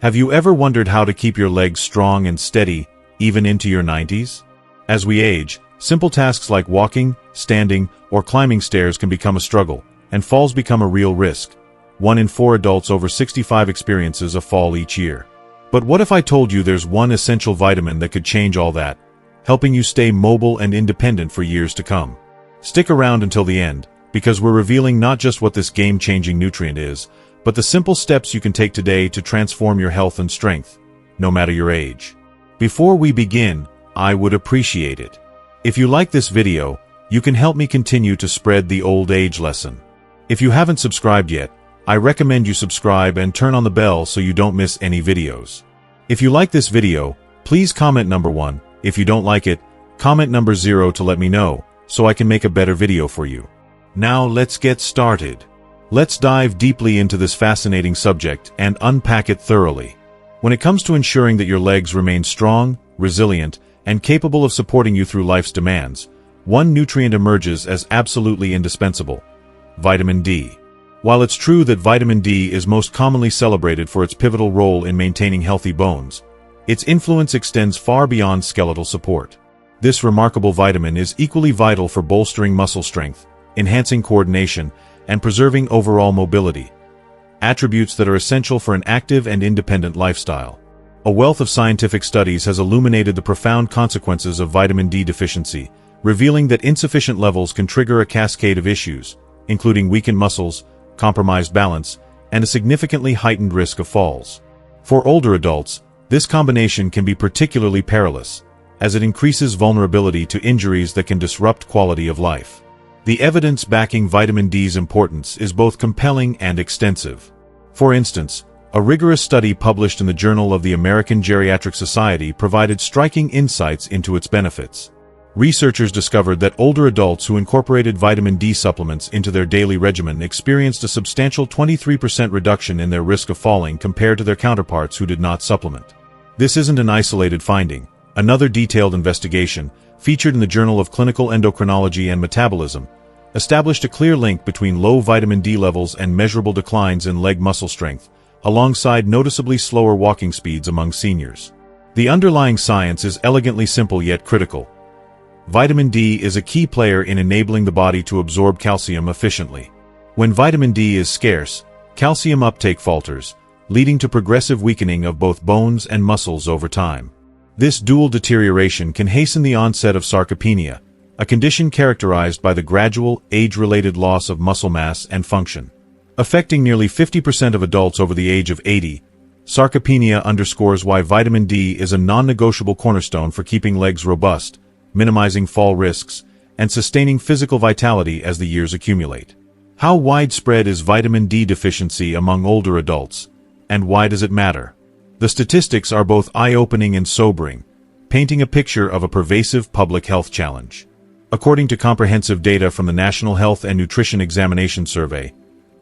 Have you ever wondered how to keep your legs strong and steady, even into your 90s? As we age, simple tasks like walking, standing, or climbing stairs can become a struggle, and falls become a real risk. 1 in 4 adults over 65 experiences a fall each year. But what if I told you there's one essential vitamin that could change all that, helping you stay mobile and independent for years to come? Stick around until the end, because we're revealing not just what this game-changing nutrient is, but the simple steps you can take today to transform your health and strength, no matter your age. Before we begin, I would appreciate it if you like this video. You can help me continue to spread the old age lesson. If you haven't subscribed yet, I recommend you subscribe and turn on the bell so you don't miss any videos. If you like this video, please comment number 1. If you don't like it, comment number 0 to let me know, so I can make a better video for you. Now let's get started. Let's dive deeply into this fascinating subject and unpack it thoroughly. When it comes to ensuring that your legs remain strong, resilient, and capable of supporting you through life's demands, one nutrient emerges as absolutely indispensable: vitamin D. While it's true that vitamin D is most commonly celebrated for its pivotal role in maintaining healthy bones, its influence extends far beyond skeletal support. This remarkable vitamin is equally vital for bolstering muscle strength, enhancing coordination, and preserving overall mobility, attributes that are essential for an active and independent lifestyle. A wealth of scientific studies has illuminated the profound consequences of vitamin D deficiency, revealing that insufficient levels can trigger a cascade of issues, including weakened muscles, compromised balance, and a significantly heightened risk of falls. For older adults, this combination can be particularly perilous, as it increases vulnerability to injuries that can disrupt quality of life. The evidence backing vitamin D's importance is both compelling and extensive. For instance, a rigorous study published in the Journal of the American Geriatric Society provided striking insights into its benefits. Researchers discovered that older adults who incorporated vitamin D supplements into their daily regimen experienced a substantial 23% reduction in their risk of falling compared to their counterparts who did not supplement. This isn't an isolated finding. Another detailed investigation, featured in the Journal of Clinical Endocrinology and Metabolism, established a clear link between low vitamin D levels and measurable declines in leg muscle strength, alongside noticeably slower walking speeds among seniors. The underlying science is elegantly simple yet critical. Vitamin D is a key player in enabling the body to absorb calcium efficiently. When vitamin D is scarce, calcium uptake falters, leading to progressive weakening of both bones and muscles over time. This dual deterioration can hasten the onset of sarcopenia, a condition characterized by the gradual, age-related loss of muscle mass and function. Affecting nearly 50% of adults over the age of 80, sarcopenia underscores why vitamin D is a non-negotiable cornerstone for keeping legs robust, minimizing fall risks, and sustaining physical vitality as the years accumulate. How widespread is vitamin D deficiency among older adults, and why does it matter? The statistics are both eye-opening and sobering, painting a picture of a pervasive public health challenge. According to comprehensive data from the National Health and Nutrition Examination Survey,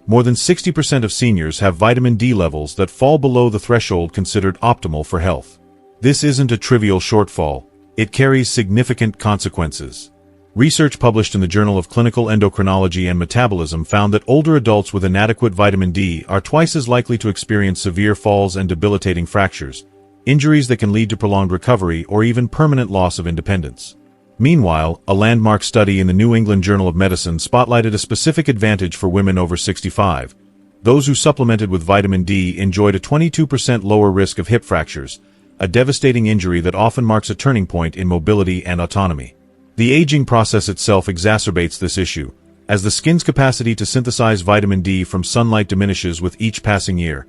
more than 60% of seniors have vitamin D levels that fall below the threshold considered optimal for health. This isn't a trivial shortfall, it carries significant consequences. Research published in the Journal of Clinical Endocrinology and Metabolism found that older adults with inadequate vitamin D are twice as likely to experience severe falls and debilitating fractures, injuries that can lead to prolonged recovery or even permanent loss of independence. Meanwhile, a landmark study in the New England Journal of Medicine spotlighted a specific advantage for women over 65. Those who supplemented with vitamin D enjoyed a 22% lower risk of hip fractures, a devastating injury that often marks a turning point in mobility and autonomy. The aging process itself exacerbates this issue, as the skin's capacity to synthesize vitamin D from sunlight diminishes with each passing year,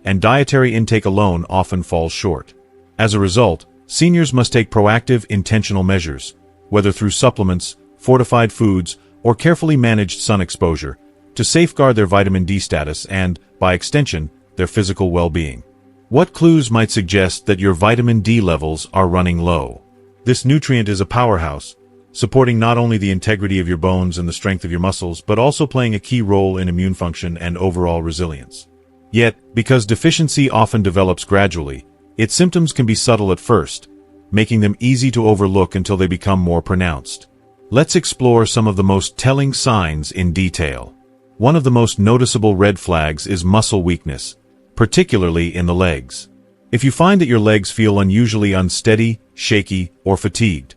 and dietary intake alone often falls short. As a result, seniors must take proactive, intentional measures, whether through supplements, fortified foods, or carefully managed sun exposure, to safeguard their vitamin D status and, by extension, their physical well-being. What clues might suggest that your vitamin D levels are running low? This nutrient is a powerhouse, supporting not only the integrity of your bones and the strength of your muscles, but also playing a key role in immune function and overall resilience. Yet, because deficiency often develops gradually, its symptoms can be subtle at first, making them easy to overlook until they become more pronounced. Let's explore some of the most telling signs in detail. One of the most noticeable red flags is muscle weakness, particularly in the legs. If you find that your legs feel unusually unsteady, shaky, or fatigued,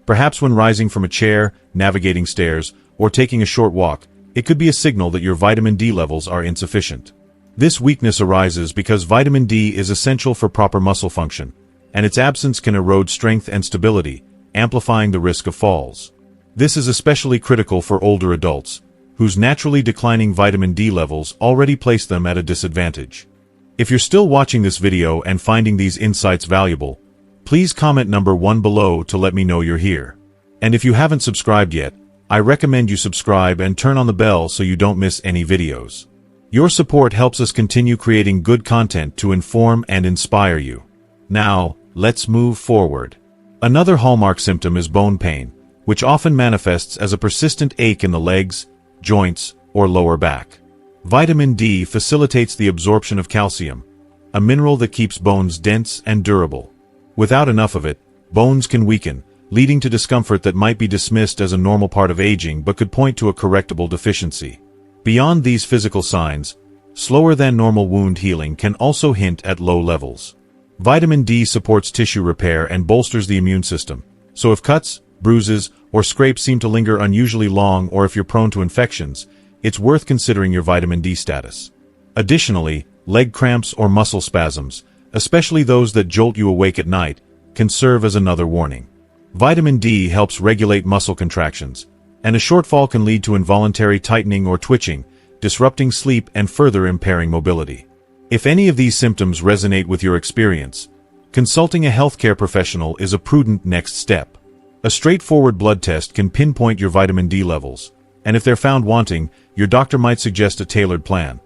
perhaps when rising from a chair, navigating stairs, or taking a short walk, it could be a signal that your vitamin D levels are insufficient. This weakness arises because vitamin D is essential for proper muscle function, and its absence can erode strength and stability, amplifying the risk of falls. This is especially critical for older adults, whose naturally declining vitamin D levels already place them at a disadvantage. If you're still watching this video and finding these insights valuable, please comment number 1 below to let me know you're here. And if you haven't subscribed yet, I recommend you subscribe and turn on the bell so you don't miss any videos. Your support helps us continue creating good content to inform and inspire you. Now, let's move forward. Another hallmark symptom is bone pain, which often manifests as a persistent ache in the legs, joints, or lower back. Vitamin D facilitates the absorption of calcium, a mineral that keeps bones dense and durable. Without enough of it, bones can weaken, leading to discomfort that might be dismissed as a normal part of aging but could point to a correctable deficiency. Beyond these physical signs, slower than normal wound healing can also hint at low levels. Vitamin D supports tissue repair and bolsters the immune system, so if cuts, bruises, or scrapes seem to linger unusually long, or if you're prone to infections, it's worth considering your vitamin D status. Additionally, leg cramps or muscle spasms, especially those that jolt you awake at night, can serve as another warning. Vitamin D helps regulate muscle contractions, and a shortfall can lead to involuntary tightening or twitching, disrupting sleep and further impairing mobility. If any of these symptoms resonate with your experience, consulting a healthcare professional is a prudent next step. A straightforward blood test can pinpoint your vitamin D levels, and if they're found wanting, your doctor might suggest a tailored plan,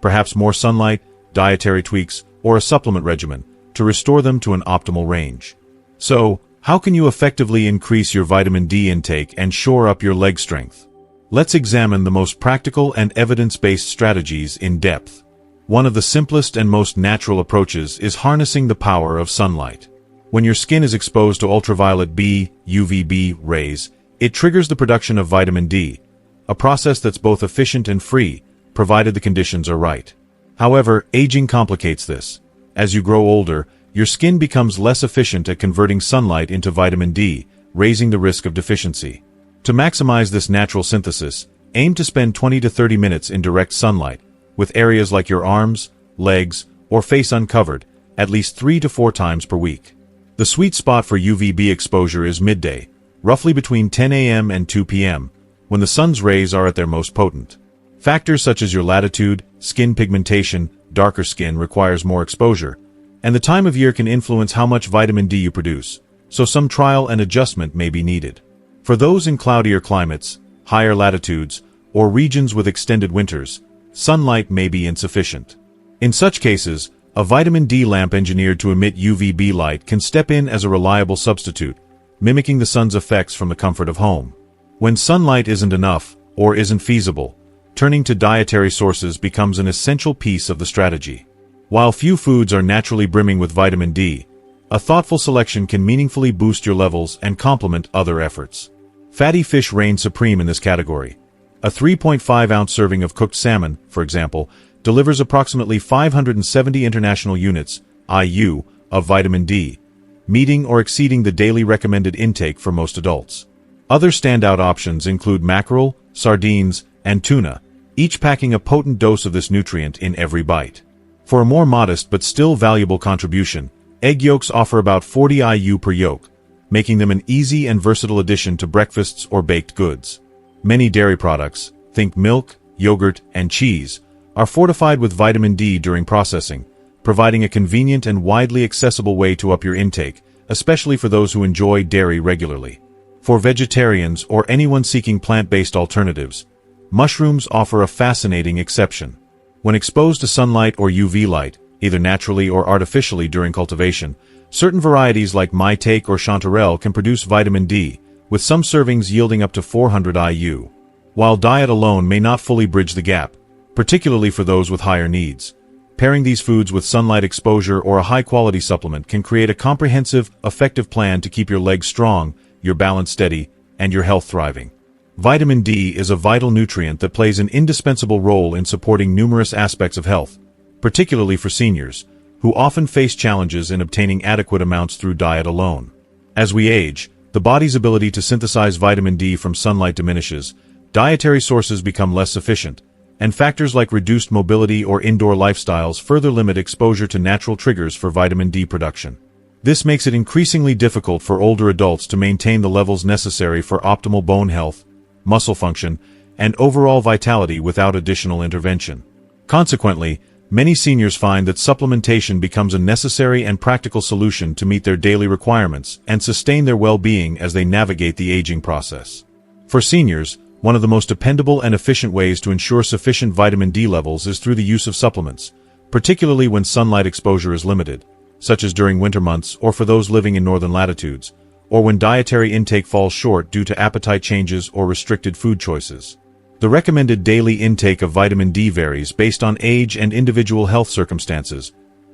perhaps more sunlight, dietary tweaks, or a supplement regimen, to restore them to an optimal range. So, how can you effectively increase your vitamin D intake and shore up your leg strength? Let's examine the most practical and evidence-based strategies in depth. One of the simplest and most natural approaches is harnessing the power of sunlight. When your skin is exposed to ultraviolet B, UVB rays, it triggers the production of vitamin D, a process that's both efficient and free, provided the conditions are right. However, aging complicates this. As you grow older, your skin becomes less efficient at converting sunlight into vitamin D, raising the risk of deficiency. To maximize this natural synthesis, aim to spend 20 to 30 minutes in direct sunlight, with areas like your arms, legs, or face uncovered, at least 3 to 4 times per week. The sweet spot for UVB exposure is midday, roughly between 10 a.m. and 2 p.m., when the sun's rays are at their most potent. Factors such as your latitude, skin pigmentation, darker skin requires more exposure, and the time of year can influence how much vitamin D you produce, so some trial and adjustment may be needed. For those in cloudier climates, higher latitudes, or regions with extended winters, sunlight may be insufficient. In such cases, a vitamin D lamp engineered to emit UVB light can step in as a reliable substitute, mimicking the sun's effects from the comfort of home. When sunlight isn't enough, or isn't feasible, turning to dietary sources becomes an essential piece of the strategy. While few foods are naturally brimming with vitamin D, a thoughtful selection can meaningfully boost your levels and complement other efforts. Fatty fish reign supreme in this category. A 3.5-ounce serving of cooked salmon, for example, delivers approximately 570 international units, IU, of vitamin D, meeting or exceeding the daily recommended intake for most adults. Other standout options include mackerel, sardines, and tuna, each packing a potent dose of this nutrient in every bite. For a more modest but still valuable contribution, egg yolks offer about 40 IU per yolk, making them an easy and versatile addition to breakfasts or baked goods. Many dairy products, think milk, yogurt, and cheese, are fortified with vitamin D during processing, providing a convenient and widely accessible way to up your intake, especially for those who enjoy dairy regularly. For vegetarians or anyone seeking plant-based alternatives, mushrooms offer a fascinating exception. When exposed to sunlight or UV light, either naturally or artificially during cultivation, certain varieties like maitake or chanterelle can produce vitamin D, with some servings yielding up to 400 IU. While diet alone may not fully bridge the gap, particularly for those with higher needs, pairing these foods with sunlight exposure or a high-quality supplement can create a comprehensive, effective plan to keep your legs strong, your balance steady, and your health thriving. Vitamin D is a vital nutrient that plays an indispensable role in supporting numerous aspects of health, particularly for seniors, who often face challenges in obtaining adequate amounts through diet alone. As we age, the body's ability to synthesize vitamin D from sunlight diminishes, dietary sources become less sufficient, and factors like reduced mobility or indoor lifestyles further limit exposure to natural triggers for vitamin D production. This makes it increasingly difficult for older adults to maintain the levels necessary for optimal bone health, muscle function, and overall vitality without additional intervention. Consequently, many seniors find that supplementation becomes a necessary and practical solution to meet their daily requirements and sustain their well-being as they navigate the aging process. For seniors, one of the most dependable and efficient ways to ensure sufficient vitamin D levels is through the use of supplements, particularly when sunlight exposure is limited, such as during winter months or for those living in northern latitudes, or when dietary intake falls short due to appetite changes or restricted food choices. The recommended daily intake of vitamin D varies based on age and individual health circumstances,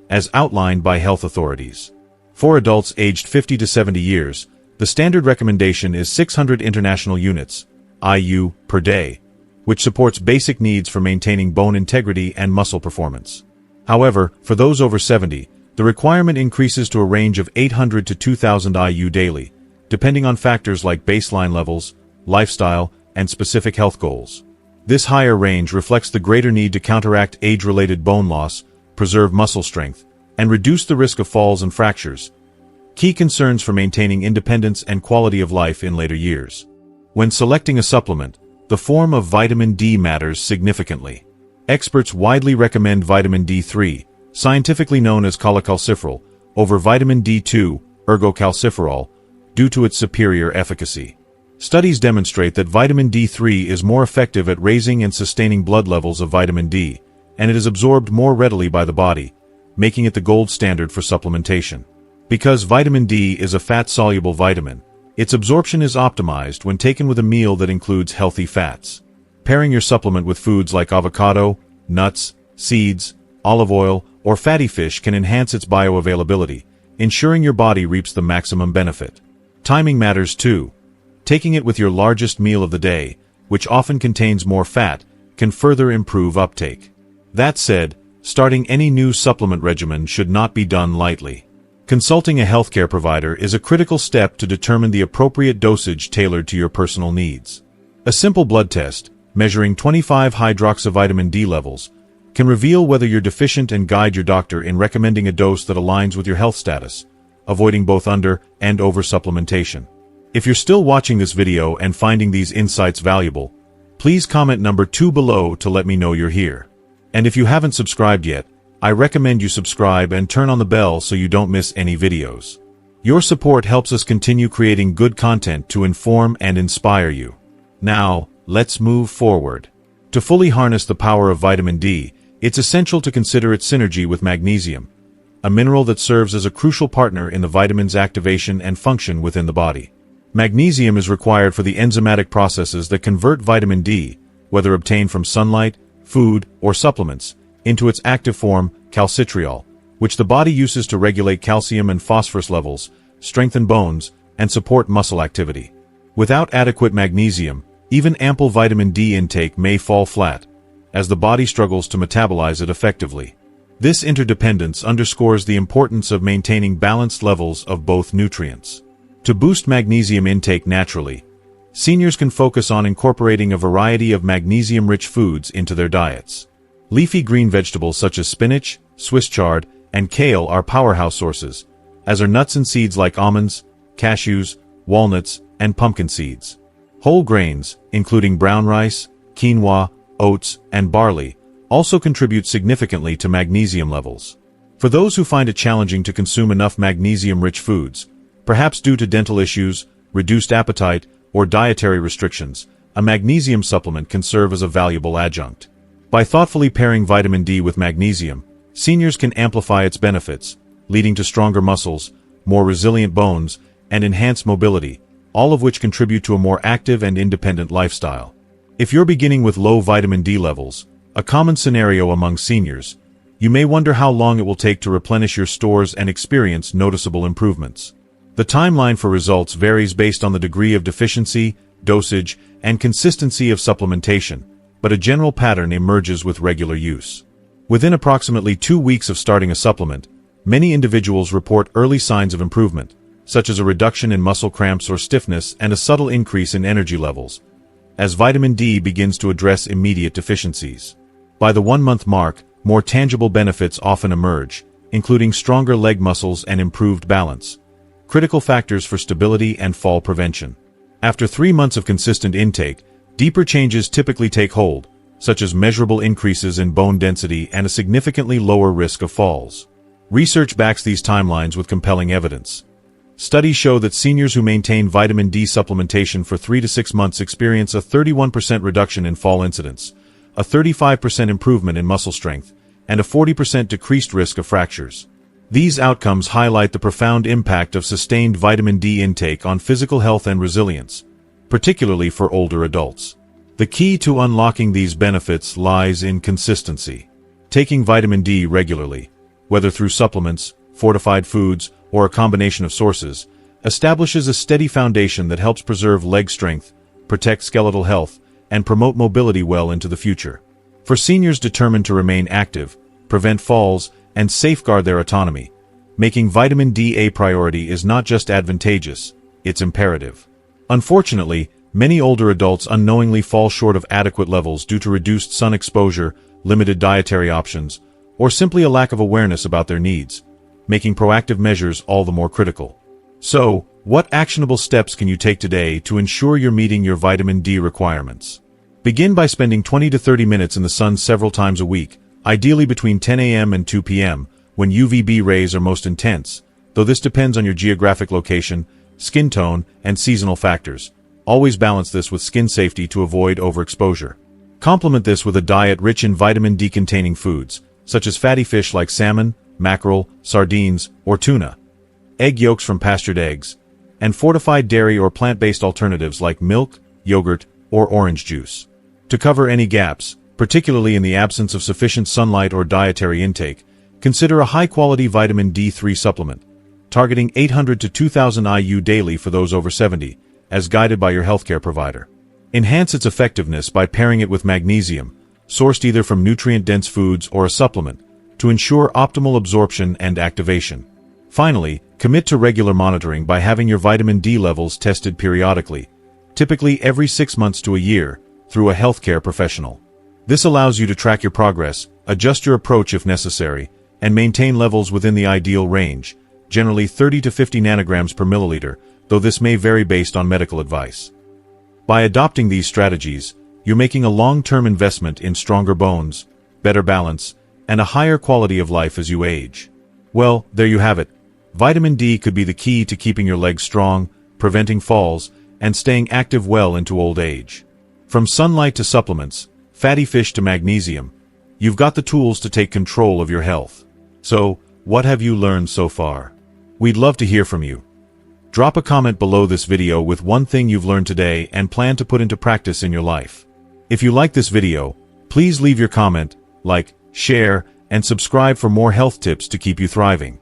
as outlined by health authorities. For adults aged 50 to 70 years, the standard recommendation is 600 international units, IU, per day, which supports basic needs for maintaining bone integrity and muscle performance. However, for those over 70, the requirement increases to a range of 800 to 2000 IU daily, depending on factors like baseline levels, lifestyle, and specific health goals. This higher range reflects the greater need to counteract age-related bone loss, preserve muscle strength, and reduce the risk of falls and fractures, key concerns for maintaining independence and quality of life in later years. When selecting a supplement, the form of vitamin D matters significantly. Experts widely recommend vitamin D3, scientifically known as cholecalciferol, over vitamin D2, ergocalciferol, due to its superior efficacy. Studies demonstrate that vitamin D3 is more effective at raising and sustaining blood levels of vitamin D, and it is absorbed more readily by the body, making it the gold standard for supplementation. Because vitamin D is a fat-soluble vitamin, its absorption is optimized when taken with a meal that includes healthy fats. Pairing your supplement with foods like avocado, nuts, seeds, olive oil, or fatty fish can enhance its bioavailability, ensuring your body reaps the maximum benefit. Timing matters too. Taking it with your largest meal of the day, which often contains more fat, can further improve uptake. That said, starting any new supplement regimen should not be done lightly. Consulting a healthcare provider is a critical step to determine the appropriate dosage tailored to your personal needs. A simple blood test, measuring 25-hydroxyvitamin D levels, can reveal whether you're deficient and guide your doctor in recommending a dose that aligns with your health status, avoiding both under- and over-supplementation. If you're still watching this video and finding these insights valuable, please comment number 2 below to let me know you're here. And if you haven't subscribed yet, I recommend you subscribe and turn on the bell so you don't miss any videos. Your support helps us continue creating good content to inform and inspire you. Now, let's move forward. To fully harness the power of vitamin D, it's essential to consider its synergy with magnesium, a mineral that serves as a crucial partner in the vitamin's activation and function within the body. Magnesium is required for the enzymatic processes that convert vitamin D, whether obtained from sunlight, food, or supplements, into its active form, calcitriol, which the body uses to regulate calcium and phosphorus levels, strengthen bones, and support muscle activity. Without adequate magnesium, even ample vitamin D intake may fall flat, as the body struggles to metabolize it effectively. This interdependence underscores the importance of maintaining balanced levels of both nutrients. To boost magnesium intake naturally, seniors can focus on incorporating a variety of magnesium-rich foods into their diets. Leafy green vegetables such as spinach, Swiss chard, and kale are powerhouse sources, as are nuts and seeds like almonds, cashews, walnuts, and pumpkin seeds. Whole grains, including brown rice, quinoa, oats, and barley, also contribute significantly to magnesium levels. For those who find it challenging to consume enough magnesium-rich foods, perhaps due to dental issues, reduced appetite, or dietary restrictions, a magnesium supplement can serve as a valuable adjunct. By thoughtfully pairing vitamin D with magnesium, seniors can amplify its benefits, leading to stronger muscles, more resilient bones, and enhanced mobility, all of which contribute to a more active and independent lifestyle. If you're beginning with low vitamin D levels, a common scenario among seniors, you may wonder how long it will take to replenish your stores and experience noticeable improvements. The timeline for results varies based on the degree of deficiency, dosage, and consistency of supplementation, but a general pattern emerges with regular use. Within approximately 2 weeks of starting a supplement, many individuals report early signs of improvement, such as a reduction in muscle cramps or stiffness and a subtle increase in energy levels, as vitamin D begins to address immediate deficiencies. By the 1-month mark, more tangible benefits often emerge, including stronger leg muscles and improved balance, critical factors for stability and fall prevention. After 3 months of consistent intake, deeper changes typically take hold, such as measurable increases in bone density and a significantly lower risk of falls. Research backs these timelines with compelling evidence. Studies show that seniors who maintain vitamin D supplementation for 3 to 6 months experience a 31% reduction in fall incidence, a 35% improvement in muscle strength, and a 40% decreased risk of fractures. These outcomes highlight the profound impact of sustained vitamin D intake on physical health and resilience, particularly for older adults. The key to unlocking these benefits lies in consistency. Taking vitamin D regularly, whether through supplements, fortified foods, or a combination of sources, establishes a steady foundation that helps preserve leg strength, protect skeletal health, and promote mobility well into the future. For seniors determined to remain active, prevent falls, and safeguard their autonomy, making vitamin D a priority is not just advantageous, it's imperative. Unfortunately, many older adults unknowingly fall short of adequate levels due to reduced sun exposure, limited dietary options, or simply a lack of awareness about their needs, making proactive measures all the more critical. So, what actionable steps can you take today to ensure you're meeting your vitamin D requirements? Begin by spending 20 to 30 minutes in the sun several times a week, ideally between 10 a.m. and 2 p.m., when UVB rays are most intense, though this depends on your geographic location, skin tone, and seasonal factors. Always balance this with skin safety to avoid overexposure. Complement this with a diet rich in vitamin D-containing foods, such as fatty fish like salmon, mackerel, sardines, or tuna, egg yolks from pastured eggs, and fortified dairy or plant-based alternatives like milk, yogurt, or orange juice. To cover any gaps, particularly in the absence of sufficient sunlight or dietary intake, consider a high-quality vitamin D3 supplement, targeting 800 to 2000 IU daily for those over 70, as guided by your healthcare provider. Enhance its effectiveness by pairing it with magnesium, sourced either from nutrient-dense foods or a supplement, to ensure optimal absorption and activation. Finally, commit to regular monitoring by having your vitamin D levels tested periodically, typically every 6 months to a year, through a healthcare professional. This allows you to track your progress, adjust your approach if necessary, and maintain levels within the ideal range, generally 30 to 50 nanograms per milliliter, though this may vary based on medical advice. By adopting these strategies, you're making a long-term investment in stronger bones, better balance, and a higher quality of life as you age. Well, there you have it. Vitamin D could be the key to keeping your legs strong, preventing falls, and staying active well into old age. From sunlight to supplements, fatty fish to magnesium, you've got the tools to take control of your health. So, what have you learned so far? We'd love to hear from you. Drop a comment below this video with one thing you've learned today and plan to put into practice in your life. If you like this video, please leave your comment, like, share, and subscribe for more health tips to keep you thriving.